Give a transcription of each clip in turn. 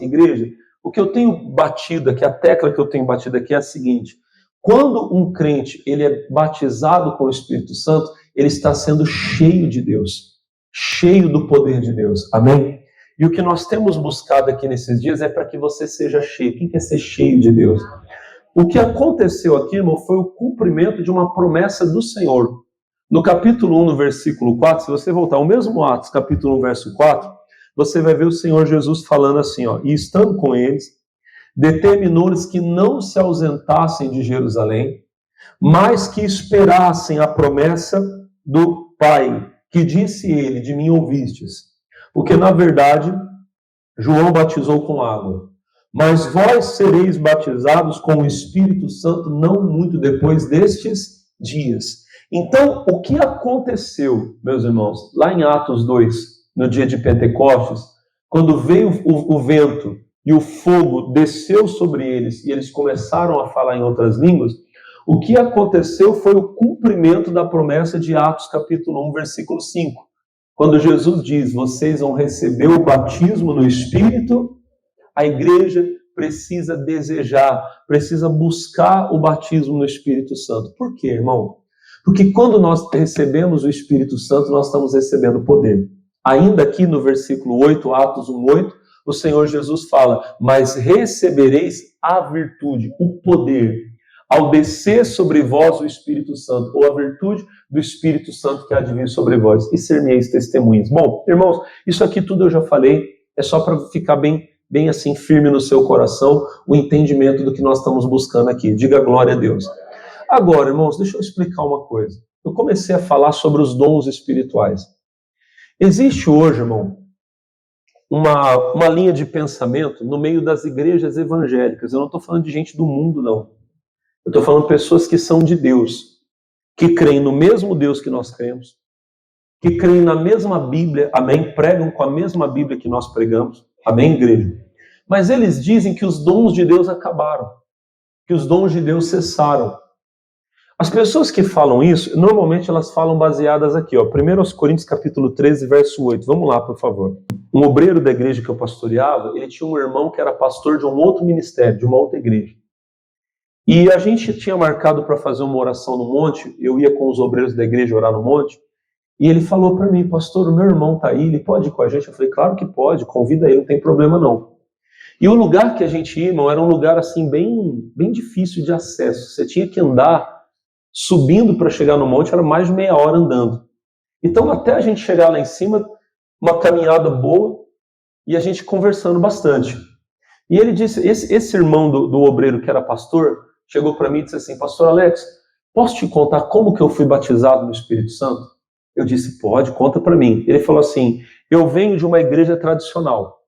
Igreja, o que eu tenho batido aqui, a tecla que eu tenho batido aqui é a seguinte: quando um crente ele é batizado com o Espírito Santo, ele está sendo cheio de Deus, cheio do poder de Deus, amém? E o que nós temos buscado aqui nesses dias é para que você seja cheio. Quem quer ser cheio de Deus? O que aconteceu aqui, irmão, foi o cumprimento de uma promessa do Senhor. No capítulo 1, no versículo 4, se você voltar ao mesmo Atos, capítulo 1, verso 4, você vai ver o Senhor Jesus falando assim, ó: e estando com eles, determinou-lhes que não se ausentassem de Jerusalém, mas que esperassem a promessa do Pai, que disse ele: de mim ouvistes. Porque, na verdade, João batizou com água, mas vós sereis batizados com o Espírito Santo não muito depois destes dias. Então, o que aconteceu, meus irmãos, lá em Atos 2, no dia de Pentecostes, quando veio o vento e o fogo desceu sobre eles e eles começaram a falar em outras línguas, o que aconteceu foi o cumprimento da promessa de Atos capítulo 1, versículo 5. Quando Jesus diz: vocês vão receber o batismo no Espírito, a igreja precisa desejar, precisa buscar o batismo no Espírito Santo. Por quê, irmão? Porque quando nós recebemos o Espírito Santo, nós estamos recebendo poder. Ainda aqui no versículo 8, Atos 1:8, o Senhor Jesus fala: mas recebereis a virtude, o poder, ao descer sobre vós o Espírito Santo, ou a virtude do Espírito Santo que há de vir sobre vós, e ser-me-eis testemunhas. Bom, irmãos, isso aqui tudo eu já falei, é só para ficar bem assim firme no seu coração o entendimento do que nós estamos buscando aqui. Diga glória a Deus. Agora, irmãos, deixa eu explicar uma coisa. Eu comecei a falar sobre os dons espirituais. Existe hoje, irmão, uma linha de pensamento no meio das igrejas evangélicas. Eu não estou falando de gente do mundo, não. Eu estou falando de pessoas que são de Deus, que creem no mesmo Deus que nós cremos, que creem na mesma Bíblia, amém? Pregam com a mesma Bíblia que nós pregamos, amém, igreja? Mas eles dizem que os dons de Deus acabaram, que os dons de Deus cessaram. As pessoas que falam isso, normalmente elas falam baseadas aqui, ó, 1 Coríntios capítulo 13, verso 8. Vamos lá, por favor. Um obreiro da igreja que eu pastoreava, ele tinha um irmão que era pastor de um outro ministério, de uma outra igreja. E a gente tinha marcado para fazer uma oração no monte, eu ia com os obreiros da igreja orar no monte, e ele falou para mim: pastor, o meu irmão está aí, ele pode ir com a gente? Eu falei: claro que pode, convida ele, não tem problema não. E o lugar que a gente ia, irmão, era um lugar assim bem difícil de acesso. Você tinha que andar subindo para chegar no monte, era mais de meia hora andando. Então, até a gente chegar lá em cima, uma caminhada boa, e a gente conversando bastante. E ele disse, esse irmão do obreiro que era pastor, chegou para mim e disse assim: pastor Alex, posso te contar como que eu fui batizado no Espírito Santo? Eu disse: pode, conta para mim. Ele falou assim: eu venho de uma igreja tradicional,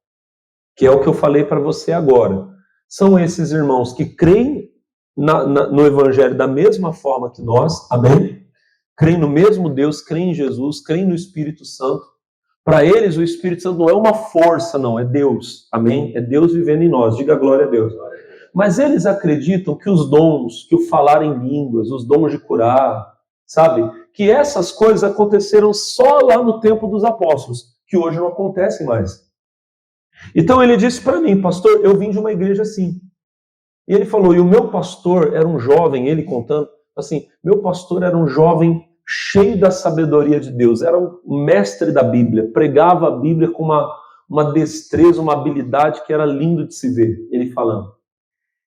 que é o que eu falei para você agora. São esses irmãos que creem no Evangelho da mesma forma que nós, amém? Creem no mesmo Deus, creem em Jesus, creem no Espírito Santo. Para eles, o Espírito Santo não é uma força, não, é Deus, amém? É Deus vivendo em nós, diga glória a Deus. Mas eles acreditam que os dons, que o falar em línguas, os dons de curar, sabe? Que essas coisas aconteceram só lá no tempo dos apóstolos, que hoje não acontecem mais. Então ele disse para mim: pastor, eu vim de uma igreja assim. E ele falou, e o meu pastor era um jovem, ele contando, assim, meu pastor era um jovem cheio da sabedoria de Deus, era um mestre da Bíblia, pregava a Bíblia com uma destreza, uma habilidade que era lindo de se ver, ele falando.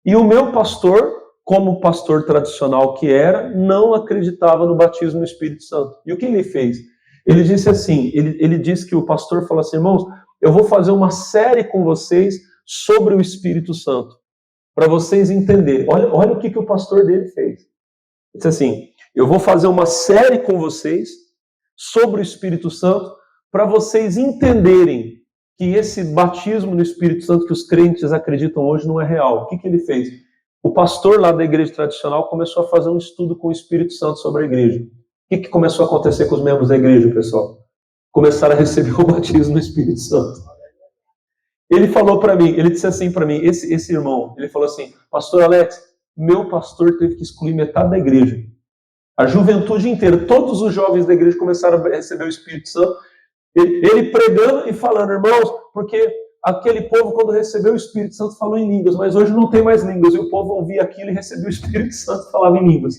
E o meu pastor, como pastor tradicional que era, não acreditava no batismo no Espírito Santo. E o que ele fez? Ele disse assim, ele disse que o pastor falou assim: irmãos, eu vou fazer uma série com vocês sobre o Espírito Santo, para vocês entenderem. Olha o que o pastor dele fez. Ele disse assim: eu vou fazer uma série com vocês sobre o Espírito Santo, para vocês entenderem que esse batismo no Espírito Santo que os crentes acreditam hoje não é real. O que ele fez? O pastor lá da igreja tradicional começou a fazer um estudo com o Espírito Santo sobre a igreja. O que começou a acontecer com os membros da igreja, pessoal? Começaram a receber o batismo no Espírito Santo. Ele falou para mim, ele disse assim para mim, esse irmão, ele falou assim: pastor Alex, meu pastor teve que excluir metade da igreja. A juventude inteira, todos os jovens da igreja começaram a receber o Espírito Santo. Ele pregando e falando: irmãos, porque aquele povo, quando recebeu o Espírito Santo, falou em línguas, mas hoje não tem mais línguas. E o povo ouvia aquilo e recebeu o Espírito Santo e falava em línguas.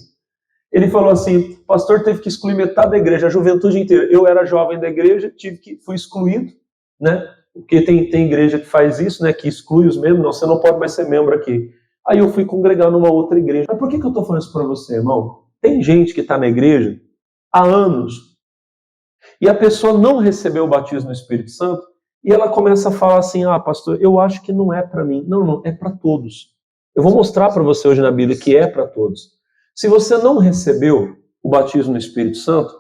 Ele falou assim, o pastor teve que excluir metade da igreja, a juventude inteira. Eu era jovem da igreja, fui excluído, né? Porque tem igreja que faz isso, né? Que exclui os membros. Não, você não pode mais ser membro aqui. Aí eu fui congregar numa outra igreja. Mas por que eu estou falando isso para você, irmão? Tem gente que está na igreja há anos e a pessoa não recebeu o batismo no Espírito Santo e ela começa a falar assim, pastor, eu acho que não é para mim. Não, é para todos. Eu vou mostrar para você hoje na Bíblia que é para todos. Se você não recebeu o batismo no Espírito Santo,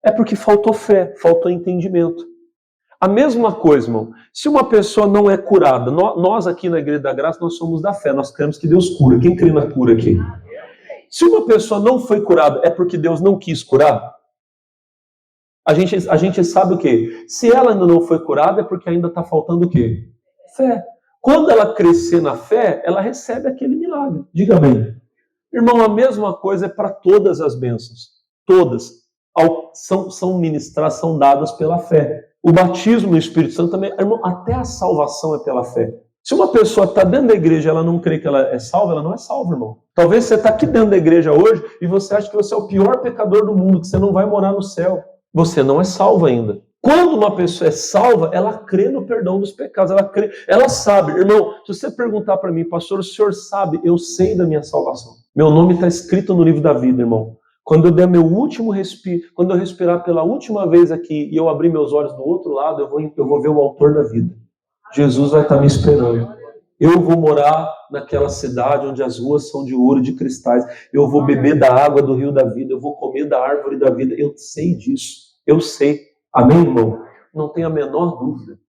é porque faltou fé, faltou entendimento. A mesma coisa, irmão. Se uma pessoa não é curada, nós aqui na Igreja da Graça, nós somos da fé, nós cremos que Deus cura. Quem crê na cura aqui? Se uma pessoa não foi curada, é porque Deus não quis curar? A gente sabe o quê? Se ela ainda não foi curada, é porque ainda está faltando o quê? Fé. Quando ela crescer na fé, ela recebe aquele milagre. Diga amém. Irmão, a mesma coisa é para todas as bênçãos. Todas são ministradas, são dadas pela fé. O batismo no Espírito Santo também, irmão, até a salvação é pela fé. Se uma pessoa está dentro da igreja e ela não crê que ela é salva, ela não é salva, irmão. Talvez você está aqui dentro da igreja hoje e você acha que você é o pior pecador do mundo, que você não vai morar no céu. Você não é salvo ainda. Quando uma pessoa é salva, ela crê no perdão dos pecados, ela sabe. Irmão, se você perguntar para mim, pastor, o senhor sabe? Eu sei da minha salvação. Meu nome está escrito no livro da vida, irmão. Quando eu der meu último respiro, quando eu respirar pela última vez aqui e eu abrir meus olhos do outro lado, eu vou ver o autor da vida. Jesus vai estar me esperando. Eu vou morar naquela cidade onde as ruas são de ouro e de cristais. Eu vou beber da água do rio da vida. Eu vou comer da árvore da vida. Eu sei disso. Eu sei. Amém, irmão? Não tem a menor dúvida.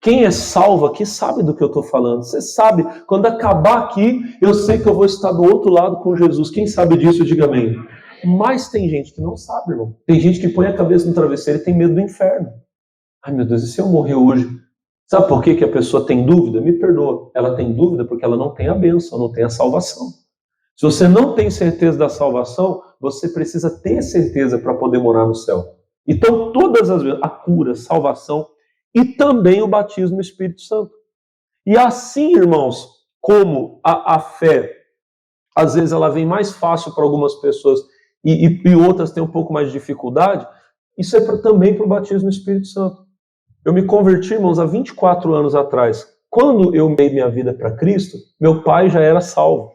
Quem é salvo aqui sabe do que eu estou falando. Você sabe, quando acabar aqui, eu sei que eu vou estar do outro lado com Jesus. Quem sabe disso, diga amém. Mas tem gente que não sabe, irmão. Tem gente que põe a cabeça no travesseiro e tem medo do inferno. Ai, meu Deus, e se eu morrer hoje? Sabe por que a pessoa tem dúvida? Me perdoa. Ela tem dúvida porque ela não tem a bênção, não tem a salvação. Se você não tem certeza da salvação, você precisa ter certeza para poder morar no céu. Então, todas as vezes, a cura, a salvação e também o batismo no Espírito Santo. E assim, irmãos, como a fé, às vezes ela vem mais fácil para algumas pessoas e outras têm um pouco mais de dificuldade, isso é também para o batismo no Espírito Santo. Eu me converti, irmãos, há 24 anos atrás. Quando eu dei minha vida para Cristo, meu pai já era salvo.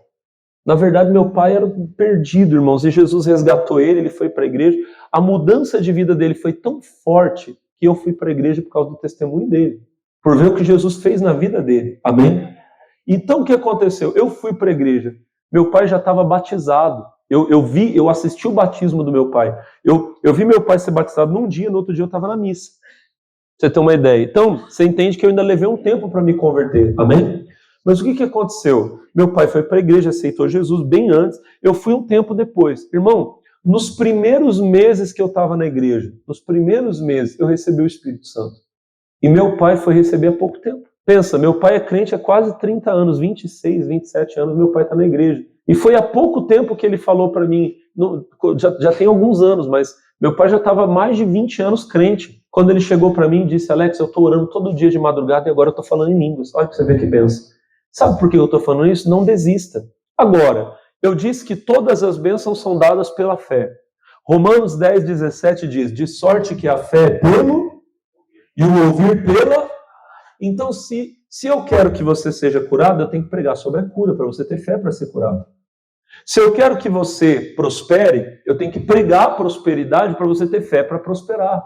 Na verdade, meu pai era perdido, irmãos, e Jesus resgatou ele foi para a igreja. A mudança de vida dele foi tão forte que eu fui para a igreja por causa do testemunho dele, por ver o que Jesus fez na vida dele. Amém? Então, o que aconteceu? Eu fui para a igreja. Meu pai já estava batizado. Eu assisti o batismo do meu pai. Eu vi meu pai ser batizado num dia, no outro dia eu estava na missa. Pra você ter uma ideia. Então, você entende que eu ainda levei um tempo para me converter. Amém? Mas o que aconteceu? Meu pai foi para a igreja, aceitou Jesus bem antes. Eu fui um tempo depois. Irmão, nos primeiros meses que eu estava na igreja, nos primeiros meses, eu recebi o Espírito Santo. E meu pai foi receber há pouco tempo. Pensa, meu pai é crente há quase 30 anos, 26, 27 anos, meu pai está na igreja. E foi há pouco tempo que ele falou para mim, já tem alguns anos, mas meu pai já estava mais de 20 anos crente. Quando ele chegou para mim e disse, Alex, eu estou orando todo dia de madrugada e agora eu estou falando em línguas. Olha para você ver que benção. Sabe por que eu estou falando isso? Não desista. Agora, eu disse que todas as bênçãos são dadas pela fé. Romanos 10, 17 diz, de sorte que a fé é pelo e o ouvir pela... Então, se eu quero que você seja curado, eu tenho que pregar sobre a cura, para você ter fé para ser curado. Se eu quero que você prospere, eu tenho que pregar a prosperidade para você ter fé para prosperar.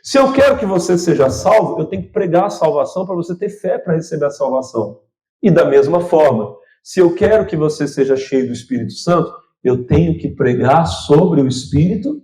Se eu quero que você seja salvo, eu tenho que pregar a salvação para você ter fé para receber a salvação. E da mesma forma, se eu quero que você seja cheio do Espírito Santo, eu tenho que pregar sobre o Espírito.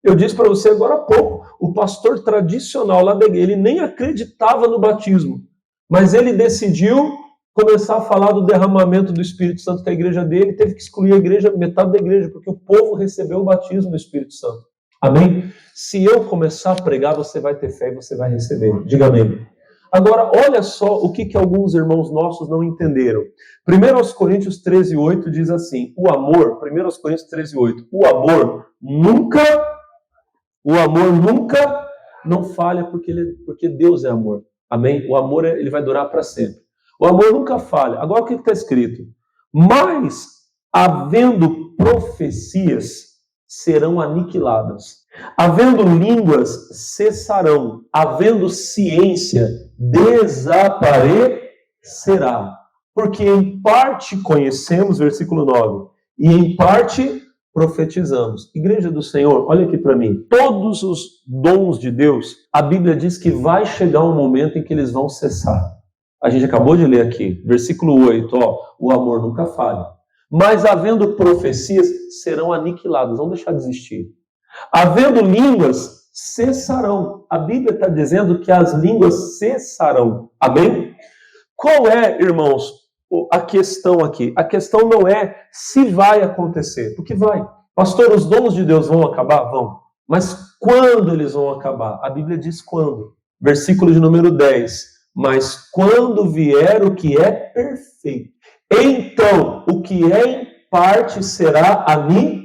Eu disse para você agora há pouco, o pastor tradicional lá da igreja, ele nem acreditava no batismo, mas ele decidiu começar a falar do derramamento do Espírito Santo que a igreja dele, teve que excluir a igreja, metade da igreja, porque o povo recebeu o batismo do Espírito Santo. Amém? Se eu começar a pregar, você vai ter fé e você vai receber. Diga amém. Agora, olha só o que alguns irmãos nossos não entenderam. 1 Coríntios 13:8 diz assim, o amor, 1 Coríntios 13:8, o amor nunca não falha porque Deus é amor. Amém? O amor, ele vai durar para sempre. O amor nunca falha. Agora o que está escrito? Mas, havendo profecias, serão aniquiladas. Havendo línguas, cessarão. Havendo ciência, desaparecerá. Porque em parte conhecemos, versículo 9, e em parte profetizamos. Igreja do Senhor, olha aqui para mim. Todos os dons de Deus, a Bíblia diz que vai chegar um momento em que eles vão cessar. A gente acabou de ler aqui, versículo 8, o amor nunca falha. Mas havendo profecias, serão aniquiladas, vão deixar de existir. Havendo línguas, cessarão. A Bíblia está dizendo que as línguas cessarão. Amém? Qual é, irmãos, a questão aqui? A questão não é se vai acontecer, porque vai. Pastor, os dons de Deus vão acabar? Vão. Mas quando eles vão acabar? A Bíblia diz quando. Versículo de número 10. Mas quando vier o que é perfeito, então o que é em parte será aniquilado.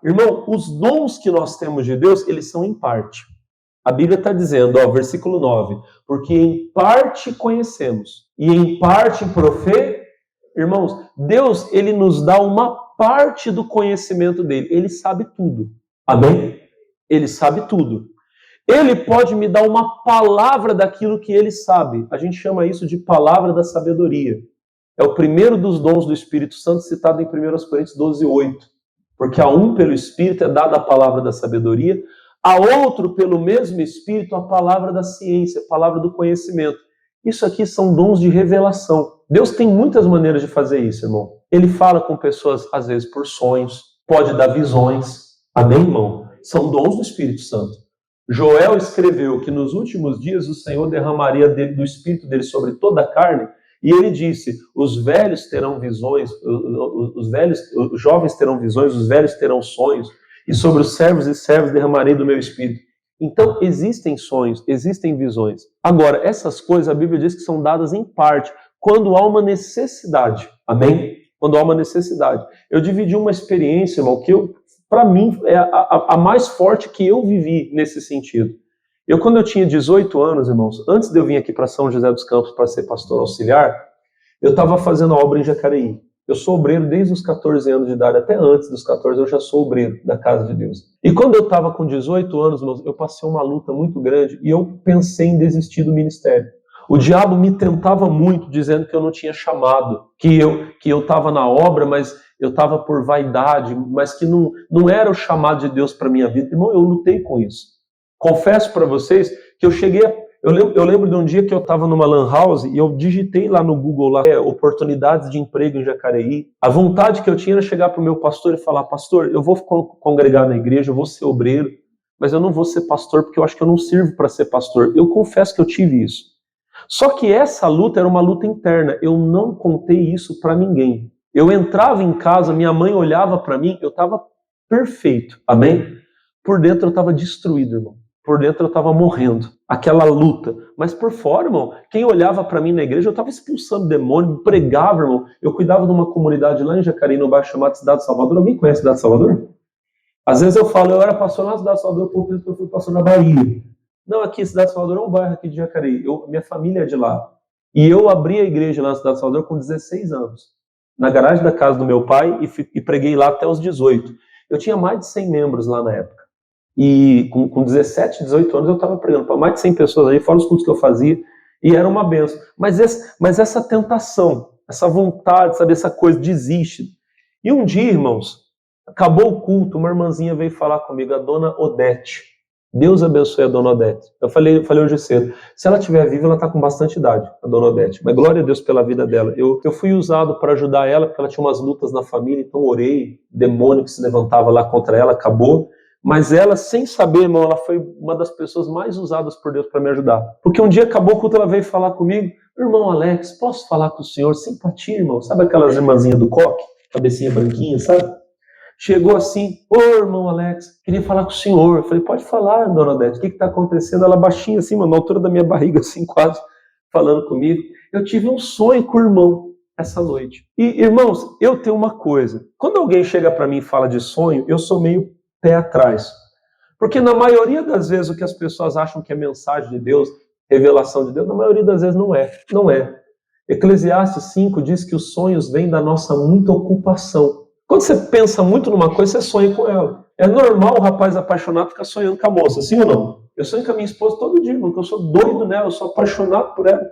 Irmão, os dons que nós temos de Deus, eles são em parte. A Bíblia está dizendo, versículo 9, porque em parte conhecemos e em parte profetizamos. Irmãos, Deus, ele nos dá uma parte do conhecimento dele. Ele sabe tudo. Amém? Ele sabe tudo. Ele pode me dar uma palavra daquilo que ele sabe. A gente chama isso de palavra da sabedoria. É o primeiro dos dons do Espírito Santo, citado em 1 Coríntios 12, 8. Porque a um pelo Espírito é dada a palavra da sabedoria, a outro pelo mesmo Espírito a palavra da ciência, a palavra do conhecimento. Isso aqui são dons de revelação. Deus tem muitas maneiras de fazer isso, irmão. Ele fala com pessoas, às vezes, por sonhos, pode dar visões. Amém, irmão? São dons do Espírito Santo. Joel escreveu que nos últimos dias o Senhor derramaria do Espírito dele sobre toda a carne, e ele disse, os velhos terão visões, os jovens terão visões, os velhos terão sonhos, e sobre os servos e servas derramarei do meu Espírito. Então, existem sonhos, existem visões. Agora, essas coisas, a Bíblia diz que são dadas em parte, quando há uma necessidade. Amém? Quando há uma necessidade. Eu dividi uma experiência, irmão, que para mim, é a mais forte que eu vivi nesse sentido. Quando eu tinha 18 anos, irmãos, antes de eu vir aqui para São José dos Campos para ser pastor auxiliar, eu estava fazendo a obra em Jacareí. Eu sou obreiro desde os 14 anos de idade, até antes dos 14 eu já sou obreiro da casa de Deus. E quando eu estava com 18 anos, irmãos, eu passei uma luta muito grande e eu pensei em desistir do ministério. O diabo me tentava muito, dizendo que eu não tinha chamado, que eu estava na obra, mas eu estava por vaidade, mas que não era o chamado de Deus para a minha vida. Irmão, eu lutei com isso. Confesso para vocês que eu lembro de um dia que eu estava numa lan house e eu digitei lá no Google, oportunidades de emprego em Jacareí. A vontade que eu tinha era chegar para o meu pastor e falar, pastor, eu vou congregar na igreja, eu vou ser obreiro, mas eu não vou ser pastor porque eu acho que eu não sirvo para ser pastor. Eu confesso que eu tive isso. Só que essa luta era uma luta interna, eu não contei isso para ninguém. Eu entrava em casa, minha mãe olhava para mim, eu estava perfeito, amém? Por dentro eu estava destruído, irmão. Por dentro eu estava morrendo. Aquela luta. Mas por fora, irmão, quem olhava para mim na igreja, eu estava expulsando demônio, pregava, irmão. Eu cuidava de uma comunidade lá em Jacareí, no bairro chamado Cidade de Salvador. Alguém conhece a Cidade de Salvador? Às vezes eu falo, eu era pastor na Cidade de Salvador, por isso que eu fui pastor na Bahia. Não, aqui, Cidade de Salvador é um bairro aqui de Jacareí. Minha família é de lá. E eu abri a igreja lá na Cidade de Salvador com 16 anos. Na garagem da casa do meu pai e preguei lá até os 18. Eu tinha mais de 100 membros lá na época. E com 17, 18 anos eu estava pregando para mais de 100 pessoas aí, fora os cultos que eu fazia, e era uma benção. Mas essa tentação, essa vontade, sabe, essa coisa, desiste. E um dia, irmãos, acabou o culto, uma irmãzinha veio falar comigo, a dona Odete. Deus abençoe a dona Odete. Eu falei hoje cedo, se ela estiver viva, ela está com bastante idade, a dona Odete. Mas glória a Deus pela vida dela. Eu fui usado para ajudar ela, porque ela tinha umas lutas na família, então orei, demônio que se levantava lá contra ela, acabou. Mas ela, sem saber, irmão, ela foi uma das pessoas mais usadas por Deus para me ajudar. Porque um dia acabou o culto, ela veio falar comigo, irmão Alex, posso falar com o senhor? Simpatia, irmão. Sabe aquelas irmãzinhas do coque? Cabecinha branquinha, sabe? Chegou assim, ô irmão Alex, queria falar com o senhor. Eu falei, pode falar, dona Odete, o que está acontecendo? Ela baixinha assim, mano, na altura da minha barriga, assim, quase, falando comigo. Eu tive um sonho com o irmão essa noite. E, irmãos, eu tenho uma coisa. Quando alguém chega para mim e fala de sonho, eu sou meio pé atrás. Porque na maioria das vezes o que as pessoas acham que é mensagem de Deus revelação de Deus? Na maioria das vezes não é. Não é. Eclesiastes 5 diz que os sonhos vêm da nossa muita ocupação. Quando você pensa muito numa coisa, você sonha com ela. É normal o rapaz apaixonado ficar sonhando com a moça, sim ou não? Eu sonho com a minha esposa todo dia, porque eu sou doido nela, eu sou apaixonado por ela.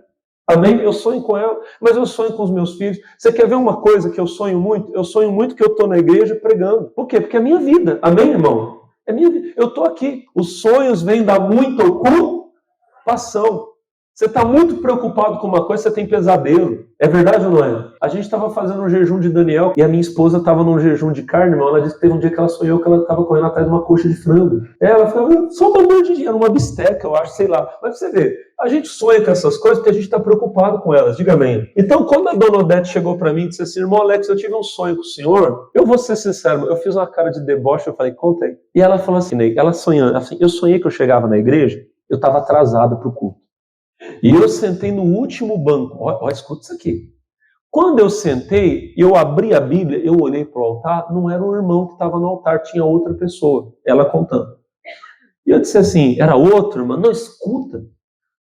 Amém? Eu sonho com ela, mas eu sonho com os meus filhos. Você quer ver uma coisa que eu sonho muito? Eu sonho muito que eu estou na igreja pregando. Por quê? Porque é minha vida. Amém, irmão? É minha vida. Eu estou aqui. Os sonhos vêm da muita ocupação. Você está muito preocupado com uma coisa, você tem pesadelo. É verdade ou não é? A gente estava fazendo um jejum de Daniel e a minha esposa estava num jejum de carne, irmão. Ela disse que teve um dia que ela sonhou que ela estava correndo atrás de uma coxa de frango. Ela falou, só um amor de dinheiro, uma bisteca, eu acho, sei lá. Mas você vê, a gente sonha com essas coisas porque a gente está preocupado com elas. Diga amém. Então, quando a dona Odete chegou para mim e disse assim, irmão Alex, eu tive um sonho com o senhor. Eu vou ser sincero, eu fiz uma cara de deboche, eu falei, conta aí. E ela falou assim, ela sonhando, assim, eu sonhei que eu chegava na igreja, eu estava atrasado para o culto. E eu sentei no último banco. Olha, escuta isso aqui. Quando eu sentei, eu abri a Bíblia, eu olhei para o altar, não era o irmão que estava no altar, tinha outra pessoa, ela contando. E eu disse assim, era outro irmão? Não, escuta.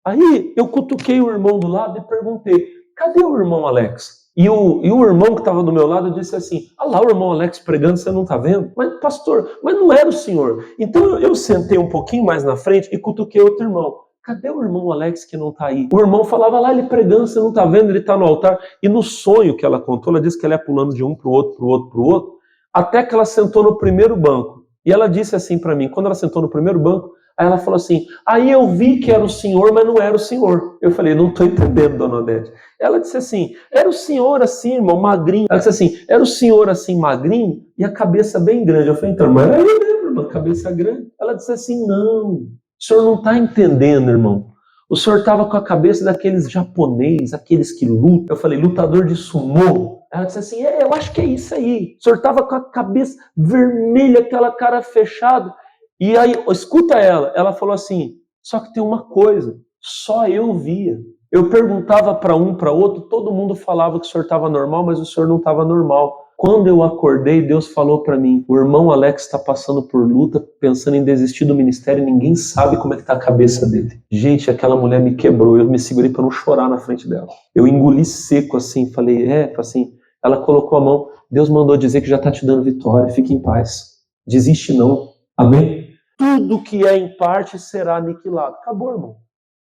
Aí eu cutuquei o irmão do lado e perguntei, cadê o irmão Alex? E o irmão que estava do meu lado disse assim, ah lá o irmão Alex pregando, você não está vendo? Mas pastor, mas não era o senhor. Então eu sentei um pouquinho mais na frente e cutuquei outro irmão. Cadê o irmão Alex que não está aí? O irmão falava lá, ele pregando, você não está vendo, ele está no altar. E no sonho que ela contou, ela disse que ela ia pulando de um para o outro, para o outro, para o outro, até que ela sentou no primeiro banco. E ela disse assim para mim, quando ela sentou no primeiro banco, aí ela falou assim, aí eu vi que era o senhor, mas não era o senhor. Eu falei, não estou entendendo, dona Odete. Ela disse assim, era o senhor assim, irmão, magrinho. Ela disse assim, era o senhor assim, magrinho, e a cabeça bem grande. Eu falei, então, mas era eu mesmo, irmão, cabeça grande. Ela disse assim, não. O senhor não está entendendo, irmão. O senhor estava com a cabeça daqueles japoneses, aqueles que lutam. Eu falei, lutador de sumô. Ela disse assim, eu acho que é isso aí. O senhor estava com a cabeça vermelha, aquela cara fechada. E aí, escuta ela falou assim, só que tem uma coisa, só eu via. Eu perguntava para um, para outro, todo mundo falava que o senhor estava normal, mas o senhor não estava normal. Quando eu acordei, Deus falou para mim, o irmão Alex está passando por luta, pensando em desistir do ministério, e ninguém sabe como é que está a cabeça dele. Gente, aquela mulher me quebrou, eu me segurei para não chorar na frente dela. Eu engoli seco assim, falei, assim, ela colocou a mão, Deus mandou dizer que já está te dando vitória, fique em paz, desiste não, amém? Tudo que é em parte será aniquilado. Acabou, irmão.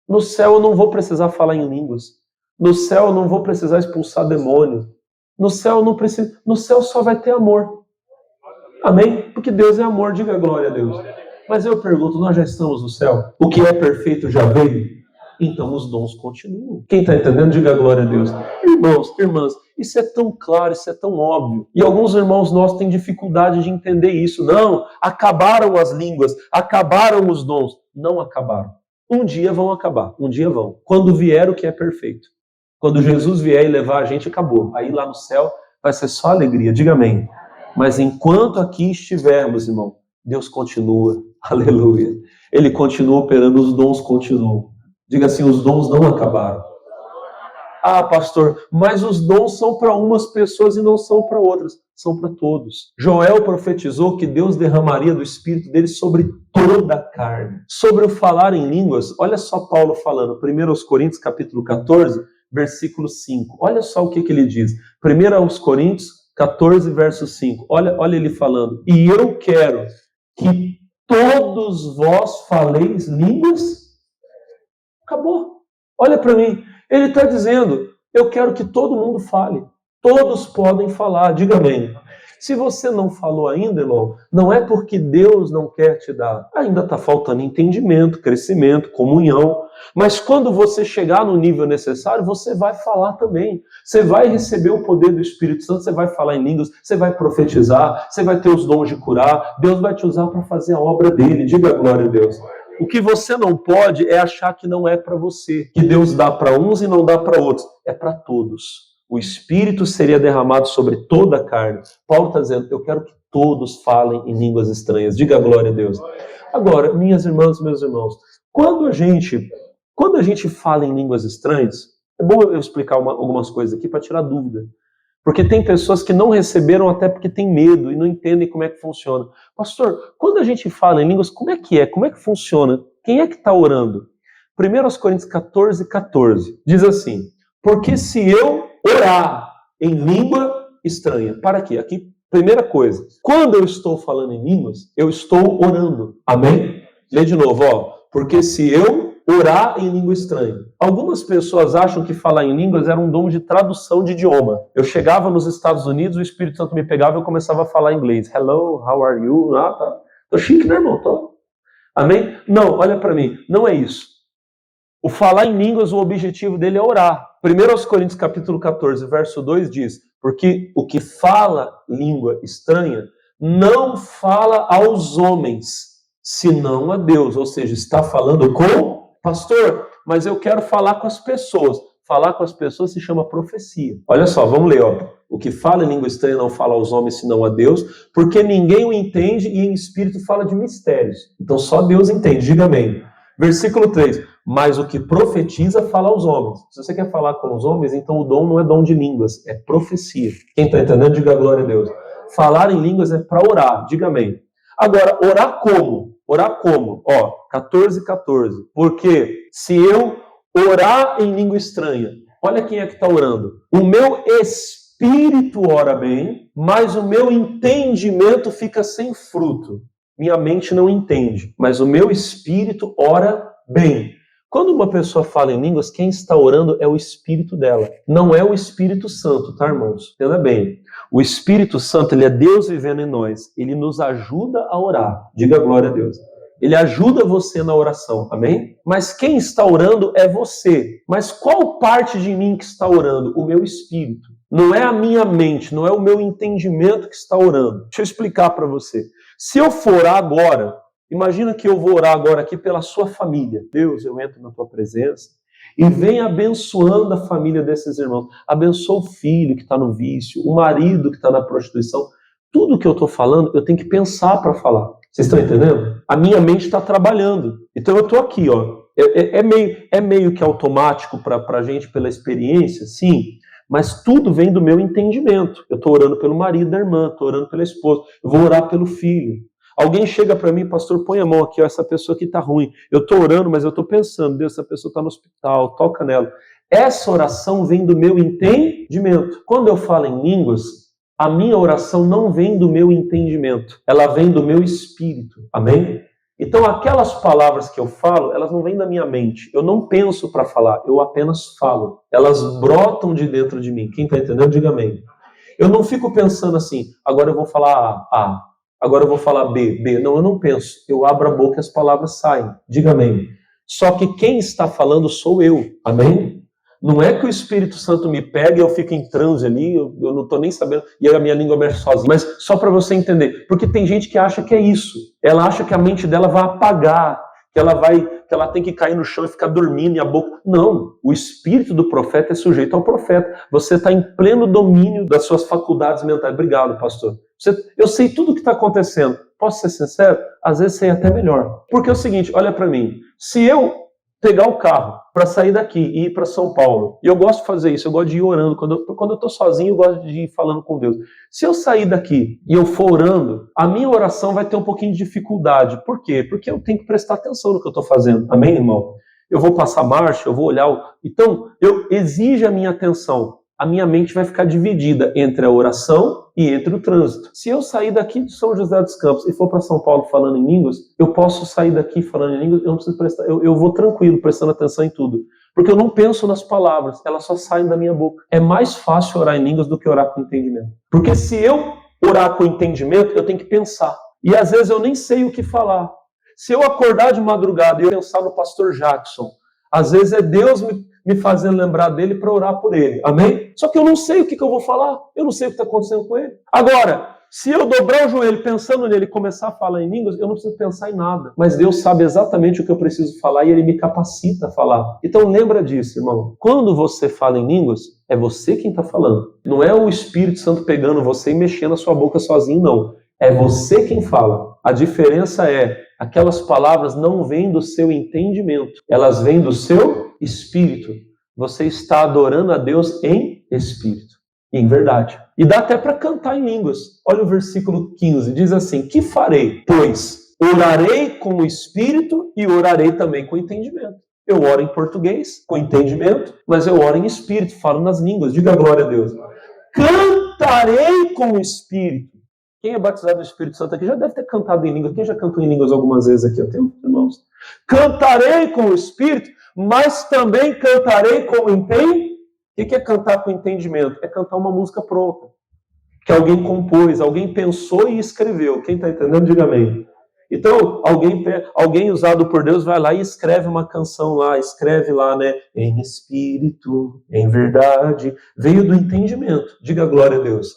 No céu eu não vou precisar falar em línguas, no céu eu não vou precisar expulsar demônio. No céu não precisa, no céu só vai ter amor. Amém? Porque Deus é amor, diga glória a Deus. Mas eu pergunto, nós já estamos no céu? O que é perfeito já veio? Então os dons continuam. Quem está entendendo, diga glória a Deus. Irmãos, irmãs, isso é tão claro, isso é tão óbvio. E alguns irmãos nossos têm dificuldade de entender isso. Não, acabaram as línguas, acabaram os dons. Não acabaram. Um dia vão acabar, um dia vão. Quando vier o que é perfeito. Quando Jesus vier e levar a gente, acabou. Aí lá no céu vai ser só alegria, diga amém. Mas enquanto aqui estivermos, irmão, Deus continua, aleluia. Ele continua operando, os dons continuam. Diga assim, os dons não acabaram. Ah, pastor, mas os dons são para umas pessoas e não são para outras. São para todos. Joel profetizou que Deus derramaria do Espírito dele sobre toda a carne. Sobre o falar em línguas, olha só Paulo falando, 1 Coríntios capítulo 14, versículo 5. Olha só o que ele diz. 1 Coríntios 14, verso 5. Olha ele falando. E eu quero que todos vós faleis línguas. Acabou. Olha para mim. Ele está dizendo, eu quero que todo mundo fale. Todos podem falar. Diga amém. Se você não falou ainda, irmão, não é porque Deus não quer te dar. Ainda está faltando entendimento, crescimento, comunhão. Mas quando você chegar no nível necessário, você vai falar também. Você vai receber o poder do Espírito Santo, você vai falar em línguas, você vai profetizar, você vai ter os dons de curar. Deus vai te usar para fazer a obra dele. Diga glória a Deus. O que você não pode é achar que não é para você, que Deus dá para uns e não dá para outros. É para todos. O Espírito seria derramado sobre toda a carne. Paulo está dizendo, eu quero que todos falem em línguas estranhas. Diga glória a Deus. Agora, minhas irmãs, meus irmãos, quando a gente fala em línguas estranhas, é bom eu explicar algumas coisas aqui para tirar dúvida. Porque tem pessoas que não receberam até porque têm medo e não entendem como é que funciona. Pastor, quando a gente fala em línguas, como é que é? Como é que funciona? Quem é que está orando? 1 Coríntios 14, 14, diz assim, porque se eu orar em língua estranha, para quê? Aqui, primeira coisa, quando eu estou falando em línguas, eu estou orando, amém? Lê de novo, porque se eu orar em língua estranha. Algumas pessoas acham que falar em línguas era um dom de tradução de idioma. Eu chegava nos Estados Unidos, o Espírito Santo me pegava e eu começava a falar inglês. Hello, how are you? Tá. Tô chique, né, irmão? Tô. Amém? Não, olha para mim, não é isso. O falar em línguas, o objetivo dele é orar. 1 Coríntios capítulo 14, verso 2 diz, porque o que fala língua estranha não fala aos homens, senão a Deus. Ou seja, está falando com pastor, mas eu quero falar com as pessoas. Falar com as pessoas se chama profecia. Olha só, vamos ler. O que fala em língua estranha não fala aos homens, senão a Deus, porque ninguém o entende e em espírito fala de mistérios. Então só Deus entende, diga amém. Versículo 3, mas o que profetiza fala aos homens. Se você quer falar com os homens, então o dom não é dom de línguas, é profecia. Quem está entendendo, diga glória a Deus. Falar em línguas é para orar, diga amém. Agora, orar como? Orar como? 14, 14. Porque se eu orar em língua estranha, olha quem é que está orando. O meu espírito ora bem, mas o meu entendimento fica sem fruto. Minha mente não entende, mas o meu espírito ora bem. Quando uma pessoa fala em línguas, quem está orando é o espírito dela. Não é o Espírito Santo, tá, irmãos? Entenda bem. O Espírito Santo, ele é Deus vivendo em nós. Ele nos ajuda a orar. Diga glória a Deus. Ele ajuda você na oração, amém? Mas quem está orando é você. Mas qual parte de mim que está orando? O meu espírito. Não é a minha mente, não é o meu entendimento que está orando. Deixa eu explicar para você. Se eu for orar agora, imagina que eu vou orar agora aqui pela sua família. Deus, eu entro na tua presença e vem abençoando a família desses irmãos. Abençoa o filho que está no vício, o marido que está na prostituição. Tudo que eu estou falando, eu tenho que pensar para falar. Vocês estão entendendo? A minha mente está trabalhando. Então eu estou aqui, É meio que automático para a gente, pela experiência, sim. Mas tudo vem do meu entendimento. Eu estou orando pelo marido da irmã, estou orando pela esposa, eu vou orar pelo filho. Alguém chega para mim, pastor, põe a mão aqui, essa pessoa aqui está ruim. Eu estou orando, mas eu estou pensando, Deus, essa pessoa está no hospital, toca nela. Essa oração vem do meu entendimento. Quando eu falo em línguas, a minha oração não vem do meu entendimento, ela vem do meu espírito, amém? Então aquelas palavras que eu falo, elas não vêm da minha mente, eu não penso para falar, eu apenas falo, elas brotam de dentro de mim. Quem está entendendo, diga amém. Eu não fico pensando assim, agora eu vou falar A, agora eu vou falar B. Não, eu não penso, eu abro a boca e as palavras saem, diga amém. Só que quem está falando sou eu, amém? Não é que o Espírito Santo me pega e eu fico em transe ali, eu não estou nem sabendo, e a minha língua mexe sozinha. Mas só para você entender, porque tem gente que acha que é isso. Ela acha que a mente dela vai apagar, que ela tem que cair no chão e ficar dormindo e a boca... Não, o espírito do profeta é sujeito ao profeta. Você está em pleno domínio das suas faculdades mentais. Obrigado, pastor. Eu sei tudo o que está acontecendo. Posso ser sincero? Às vezes sei até melhor. Porque é o seguinte, olha para mim, se eu pegar o carro para sair daqui e ir para São Paulo, e eu gosto de fazer isso, eu gosto de ir orando, quando eu estou sozinho, eu gosto de ir falando com Deus. Se eu sair daqui e eu for orando, a minha oração vai ter um pouquinho de dificuldade. Por quê? Porque eu tenho que prestar atenção no que eu estou fazendo. Amém, irmão? Eu vou passar marcha, eu vou olhar... Então, exige a minha atenção. A minha mente vai ficar dividida entre a oração e entre o trânsito. Se eu sair daqui de São José dos Campos e for para São Paulo falando em línguas, eu posso sair daqui falando em línguas, eu não preciso prestar, eu vou tranquilo, prestando atenção em tudo. Porque eu não penso nas palavras, elas só saem da minha boca. É mais fácil orar em línguas do que orar com entendimento. Porque se eu orar com entendimento, eu tenho que pensar. E às vezes eu nem sei o que falar. Se eu acordar de madrugada e eu pensar no pastor Jackson, às vezes é Deus me fazendo lembrar dele para orar por ele. Amém? Só que eu não sei o que eu vou falar. Eu não sei o que está acontecendo com ele. Agora, se eu dobrar o joelho pensando nele e começar a falar em línguas, eu não preciso pensar em nada. Mas Deus sabe exatamente o que eu preciso falar e Ele me capacita a falar. Então lembra disso, irmão. Quando você fala em línguas, é você quem está falando. Não é o Espírito Santo pegando você e mexendo a sua boca sozinho, não. É você quem fala. A diferença é, aquelas palavras não vêm do seu entendimento. Elas vêm do seu espírito. Você está adorando a Deus em espírito. Em verdade. E dá até para cantar em línguas. Olha o versículo 15. Diz assim, que farei? Pois orarei com o espírito e orarei também com o entendimento. Eu oro em português, com entendimento, mas eu oro em espírito, falo nas línguas. Diga glória a Deus. Cantarei com o Espírito. Quem é batizado no Espírito Santo aqui já deve ter cantado em línguas. Quem já cantou em línguas algumas vezes aqui? Eu tenho irmãos. Cantarei com o Espírito, mas também cantarei com entendimento. O que é cantar com entendimento? É cantar uma música pronta, que alguém compôs, alguém pensou e escreveu. Quem está entendendo, diga amém. Então, alguém usado por Deus vai lá e escreve uma canção lá, escreve lá, né? Em espírito, em verdade. Veio do entendimento. Diga glória a Deus.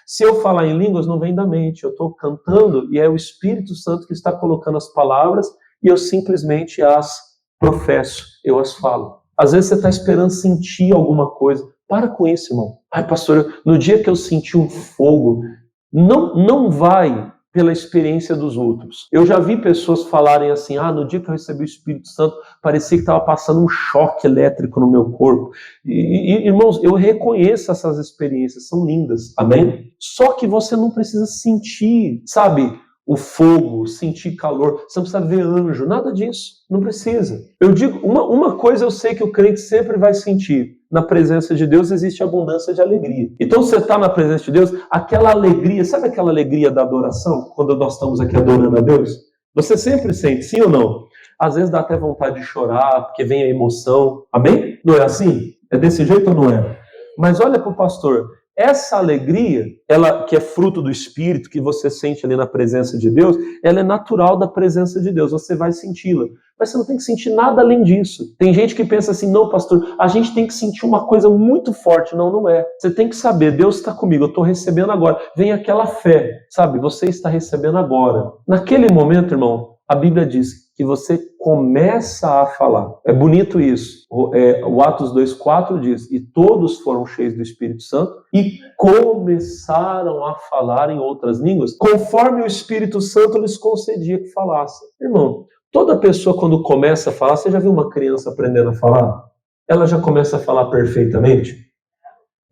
Se eu falar em línguas, não vem da mente. Eu estou cantando e é o Espírito Santo que está colocando as palavras e eu simplesmente as professo, eu as falo. Às vezes você está esperando sentir alguma coisa. Para com isso, irmão. Ai, pastor, no dia que eu senti um fogo, não vai pela experiência dos outros. Eu já vi pessoas falarem assim, no dia que eu recebi o Espírito Santo, parecia que estava passando um choque elétrico no meu corpo. E, irmãos, eu reconheço essas experiências, são lindas, amém? Só que você não precisa sentir, sabe, o fogo, sentir calor, você não precisa ver anjo, nada disso, não precisa. Eu digo, uma coisa eu sei que o crente sempre vai sentir, na presença de Deus existe abundância de alegria. Então você está na presença de Deus, aquela alegria, sabe aquela alegria da adoração, quando nós estamos aqui adorando a Deus? Você sempre sente, sim ou não? Às vezes dá até vontade de chorar, porque vem a emoção, amém? Não é assim? É desse jeito ou não é? Mas olha para o pastor, essa alegria, ela que é fruto do Espírito, que você sente ali na presença de Deus, ela é natural da presença de Deus, você vai senti-la. Mas você não tem que sentir nada além disso. Tem gente que pensa assim, não, pastor, a gente tem que sentir uma coisa muito forte. Não, não é. Você tem que saber, Deus está comigo, eu estou recebendo agora. Vem aquela fé, sabe? Você está recebendo agora. Naquele momento, irmão, a Bíblia diz que você começa a falar. É bonito isso. O Atos 2,4 diz, e todos foram cheios do Espírito Santo e começaram a falar em outras línguas, conforme o Espírito Santo lhes concedia que falassem. Irmão, toda pessoa quando começa a falar, você já viu uma criança aprendendo a falar? Ela já começa a falar perfeitamente?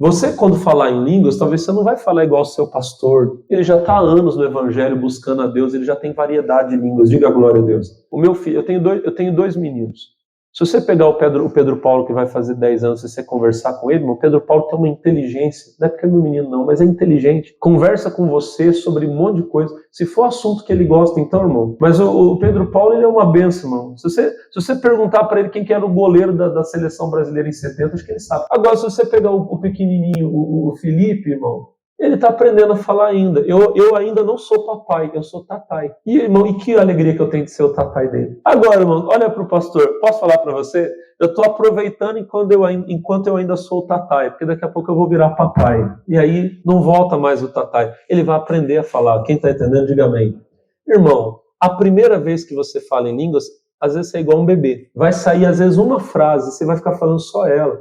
Você, quando falar em línguas, talvez você não vai falar igual o seu pastor. Ele já está há anos no Evangelho buscando a Deus, ele já tem variedade de línguas. Diga glória a Deus. O meu filho, eu tenho dois meninos. Se você pegar o Pedro Paulo, que vai fazer 10 anos, se você conversar com ele, o Pedro Paulo tem uma inteligência, não é porque é meu menino não, mas é inteligente. Conversa com você sobre um monte de coisa. Se for assunto que ele gosta, então, irmão. Mas o Pedro Paulo, ele é uma benção, irmão. Se você perguntar para ele quem que era o goleiro da seleção brasileira em 70, acho que ele sabe. Agora, se você pegar o pequenininho, o Felipe, irmão, ele está aprendendo a falar ainda. Eu ainda não sou papai, eu sou tatai. E, irmão, e que alegria que eu tenho de ser o tatai dele. Agora, irmão, olha para o pastor. Posso falar para você? Eu estou aproveitando enquanto eu ainda sou o tatai, porque daqui a pouco eu vou virar papai. E aí não volta mais o tatai. Ele vai aprender a falar. Quem está entendendo, diga amém. Irmão, a primeira vez que você fala em línguas, às vezes é igual um bebê. Vai sair, às vezes, uma frase, você vai ficar falando só ela.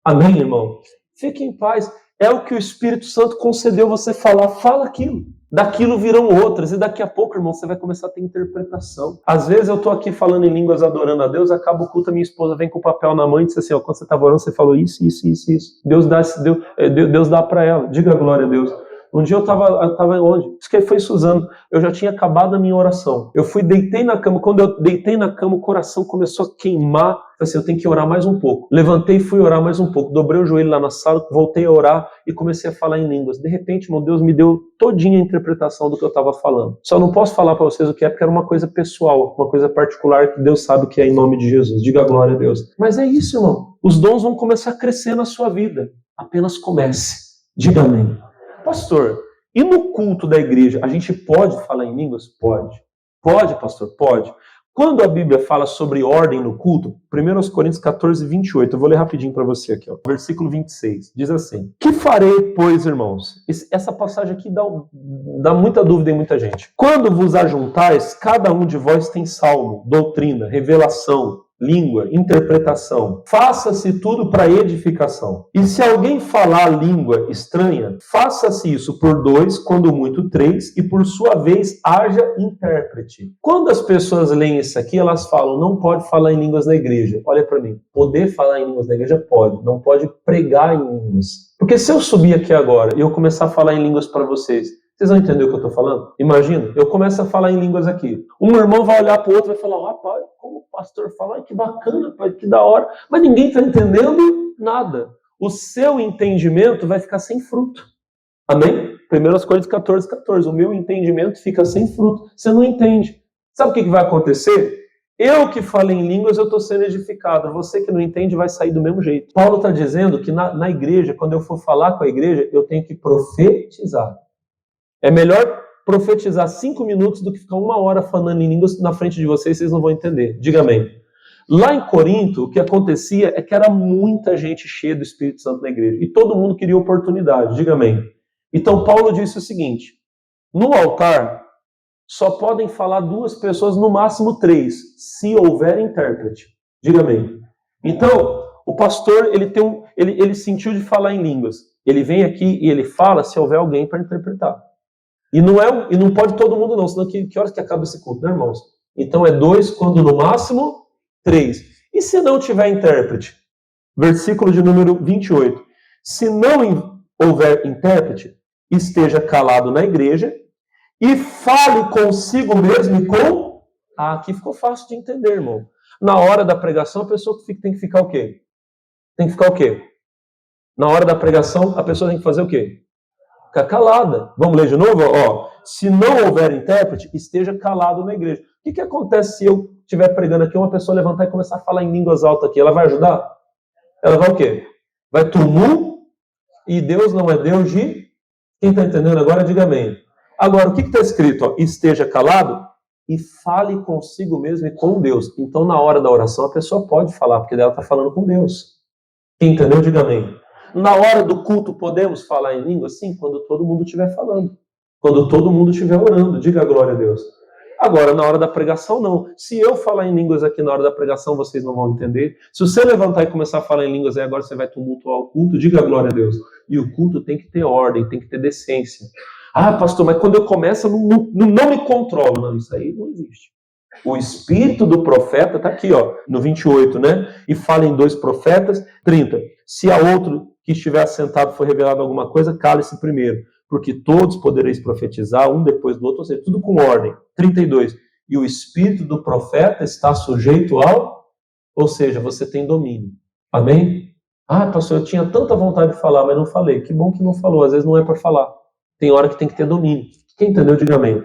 Amém, irmão? Fique em paz. É o que o Espírito Santo concedeu você falar. Fala aquilo. Daquilo virão outras. E daqui a pouco, irmão, você vai começar a ter interpretação. Às vezes eu estou aqui falando em línguas, adorando a Deus, acaba o culto, a minha esposa vem com o papel na mão e diz assim, quando você estava orando, você falou isso. Deus dá para ela. Diga glória a Deus. Um dia eu estava onde? Isso que foi Suzano. Eu já tinha acabado a minha oração. Deitei na cama. Quando eu deitei na cama, o coração começou a queimar. Falei assim, eu tenho que orar mais um pouco. Levantei e fui orar mais um pouco. Dobrei o joelho lá na sala, voltei a orar e comecei a falar em línguas. De repente, meu Deus me deu todinha a interpretação do que eu estava falando. Só não posso falar para vocês o que é, porque era uma coisa pessoal, uma coisa particular que Deus sabe o que é em nome de Jesus. Diga glória a Deus. Mas é isso, irmão. Os dons vão começar a crescer na sua vida. Apenas comece. Diga amém. Pastor, e no culto da igreja, a gente pode falar em línguas? Pode. Pode, pastor? Pode. Quando a Bíblia fala sobre ordem no culto, 1 Coríntios 14, 28, eu vou ler rapidinho para você aqui, versículo 26, diz assim, que farei, pois, irmãos? Essa passagem aqui dá muita dúvida em muita gente. Quando vos ajuntais, cada um de vós tem salmo, doutrina, revelação, língua, interpretação. Faça-se tudo para edificação. E se alguém falar língua estranha, faça-se isso por 2, quando muito 3, e por sua vez haja intérprete. Quando as pessoas leem isso aqui, elas falam, não pode falar em línguas na igreja. Olha para mim, poder falar em línguas na igreja pode, não pode pregar em línguas. Porque se eu subir aqui agora e eu começar a falar em línguas para vocês vão entender o que eu estou falando? Imagina, eu começo a falar em línguas aqui. Um irmão vai olhar para o outro e vai falar, rapaz, como pastor fala, ai, que bacana, pai, que da hora, mas ninguém está entendendo nada. O seu entendimento vai ficar sem fruto. Amém? 1 Coríntios 14. O meu entendimento fica sem fruto. Você não entende. Sabe o que vai acontecer? Eu que falo em línguas, eu estou sendo edificado. Você que não entende vai sair do mesmo jeito. Paulo está dizendo que na igreja, quando eu for falar com a igreja, eu tenho que profetizar. É melhor profetizar 5 minutos do que ficar 1 hora falando em línguas na frente de vocês não vão entender. Diga amém. Lá em Corinto, o que acontecia é que era muita gente cheia do Espírito Santo na igreja. E todo mundo queria oportunidade. Diga amém. Então Paulo disse o seguinte: no altar só podem falar 2 pessoas, no máximo 3, se houver intérprete. Diga amém. Então, o pastor, ele sentiu de falar em línguas. Ele vem aqui e ele fala se houver alguém para interpretar. E não pode todo mundo não, senão que horas que acaba esse culto, né, irmãos? Então é 2, quando no máximo 3. E se não tiver intérprete? Versículo de número 28. Se não houver intérprete, esteja calado na igreja e fale consigo mesmo e com... Ah, aqui ficou fácil de entender, irmão. Na hora da pregação, a pessoa tem que ficar o quê? Tem que ficar o quê? Na hora da pregação, a pessoa tem que fazer o quê? Ficar calada. Vamos ler de novo? Ó, se não houver intérprete, esteja calado na igreja. O que acontece se eu estiver pregando aqui, uma pessoa levantar e começar a falar em línguas altas aqui? Ela vai ajudar? Ela vai o quê? Vai tumulto? E Deus não é Deus de... Quem está entendendo agora, diga amém. Agora, o que está escrito? Ó, esteja calado e fale consigo mesmo e com Deus. Então, na hora da oração, a pessoa pode falar, porque ela está falando com Deus. Quem entendeu, diga amém. Na hora do culto, podemos falar em língua? Sim, quando todo mundo estiver falando. Quando todo mundo estiver orando, diga glória a Deus. Agora, na hora da pregação, não. Se eu falar em línguas aqui na hora da pregação, vocês não vão entender. Se você levantar e começar a falar em línguas, aí agora você vai tumultuar o culto, diga glória a Deus. E o culto tem que ter ordem, tem que ter decência. Ah, pastor, mas quando eu começo, eu não me controlo. Não, isso aí não existe. O espírito do profeta está aqui, ó, no 28, né? E fala em 2 profetas. 30. Se a outro que estiver assentado for revelado alguma coisa, cale-se primeiro, porque todos podereis profetizar, um depois do outro, ou seja, tudo com ordem. 32. E o espírito do profeta está sujeito ao... Ou seja, você tem domínio. Amém? Ah, pastor, eu tinha tanta vontade de falar, mas não falei. Que bom que não falou, às vezes não é para falar. Tem hora que tem que ter domínio. Quem entendeu, diga amém.